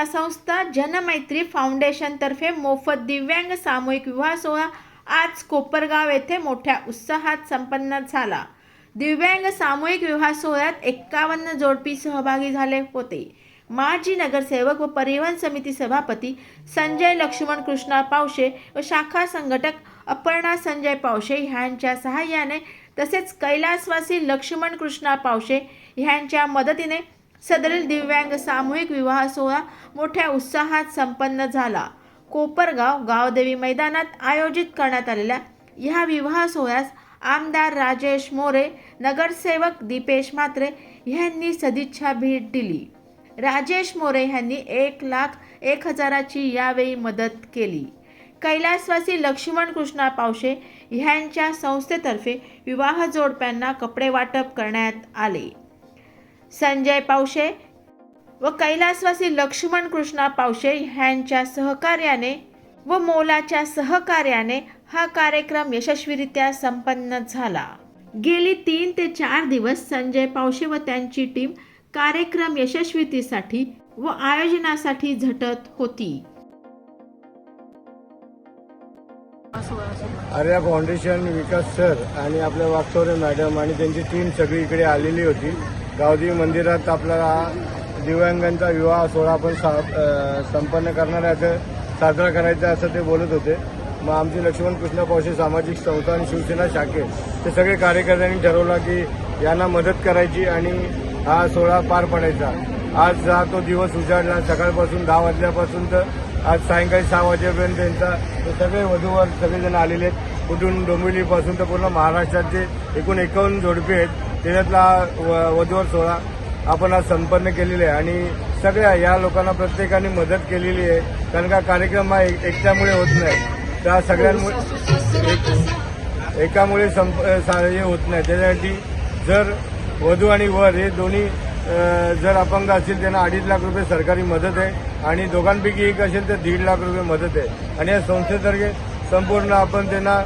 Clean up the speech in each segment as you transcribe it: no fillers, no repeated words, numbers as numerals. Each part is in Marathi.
सेवा संस्था जनमैत्री फाउंडेशन तर्फे मोफत दिव्यांग सामूहिक विवाह सोहळा आज कोपरगाव येथे मोठ्या उत्साहात संपन्न झाला। दिव्यांग सामूहिक विवाह सोहळ्यात 51 जोडपी सहभागी झाले होते। माजी नगरसेवक व परिवहन समिती सभापती संजय लक्ष्मण कृष्णा पावशे व शाखा संघटक अपर्णा संजय पावशे ह्यांच्या सहाय्याने तसेच कैलासवासी लक्ष्मण कृष्णा पावशे ह्यांच्या मदतीने सदरील दिव्यांग सामूहिक विवाह सोहळा मोठ्या उत्साहात संपन्न झाला। कोपरगाव गावदेवी मैदानात आयोजित करण्यात आलेल्या या विवाह सोहळ्यास आमदार राजेश मोरे, नगरसेवक दीपेश म्हात्रे यांनी सदिच्छा भेट दिली। राजेश मोरे यांनी 1,01,000ची यावेळी मदत केली। कैलासवासी लक्ष्मण कृष्णा पावशे यांच्या संस्थेतर्फे विवाह जोडप्यांना कपडे वाटप करण्यात आले। संजय पावशे व कैलासवासी लक्ष्मण कृष्णा पावशे यांच्या सहकार्याने व मोलाच्या सहकार्याने हा कार्यक्रम यशस्वीरित्या संपन्न झाला। गेली 3 ते 4 दिवस संजय पावशे व त्यांची टीम कार्यक्रम यशस्वीतेसाठी व आयोजनासाठी झटत होती। आर्या फाउंडेशन विकास सर आणि आपल्या वागचौरे मॅडम आणि त्यांची टीम सगळी इकडे आलेली होती। गावदेवी मंदिरात आपला दिव्यांगांचा विवाह सोहळा आपण संपन्न करणार आहे, साजरा करायचा असं ते बोलत होते। मग आमचे लक्ष्मण कृष्ण पावशे सामाजिक संस्था आणि शिवसेना शाखे ते सगळे कार्यकर्त्यांनी ठरवलं की यांना मदत करायची आणि हा सोहळा पार पडायचा। आज हा तो दिवस उजाडला। सकाळपासून 10 वाजल्यापासून तर आज सायंकाळी 6 वाजेपर्यंत त्यांचा सगळे वधूवर सगळेजण आलेले आहेत। कुठून डोंबिवलीपासून तर पूर्ण महाराष्ट्राचे एकूण 51 जोडपे आहेत। त्याच्यातला वधूवर सोहळा आपण आज संपन्न केलेला आहे आणि सगळ्या या लोकांना प्रत्येकाने मदत केलेली आहे, कारण का कार्यक्रम हा एकट्यामुळे होत नाही, त्या सगळ्यांमुळे एकामुळे हे होत नाही। त्याच्यासाठी जर वधू आणि वर हे दोन्ही जर अपंग असतील त्यांना 2.5 लाख रुपये सरकारी मदत आहे आणि दोघांपैकी एक असेल तर 1.5 लाख रुपये मदत आहे। आणि या संस्थेतर्फे संपूर्ण आपण त्यांना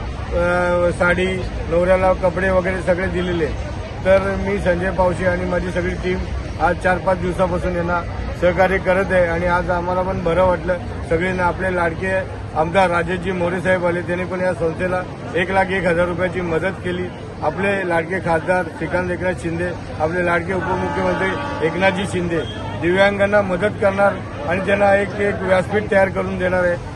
साडी, नवऱ्याला कपडे वगैरे सगळे दिलेले। तर मी संजय पावशे आणि माझी सगळी टीम आज 4-5 दिवसापासून यांना सहकार्य करत आहे आणि आज आम्हाला पण बरं वाटलं। सगळ्यांना आपले लाडके आमदार राजेशजी मोरे साहेब आले, त्यांनी पण या संस्थेला 1,01,000 रुपयाची मदत केली। आपले लाडके खासदार श्रीकांत एकनाथ शिंदे, आपले लाडके उपमुख्यमंत्री एकनाथजी शिंदे दिव्यांगांना मदत करणार आणि त्यांना एक व्यासपीठ तयार करून देणार आहे।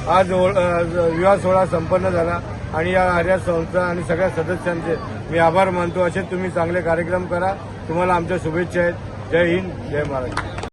आज विवाह सोहळा संपन्न झाला आणि या आर्या संस्था आणि सगळ्या सदस्यांचे मी आभार मानतो। असे तुम्ही चांगले कार्यक्रम करा। तुम्हाला आमच्या शुभेच्छा आहेत। जय हिंद, जय महाराष्ट्र।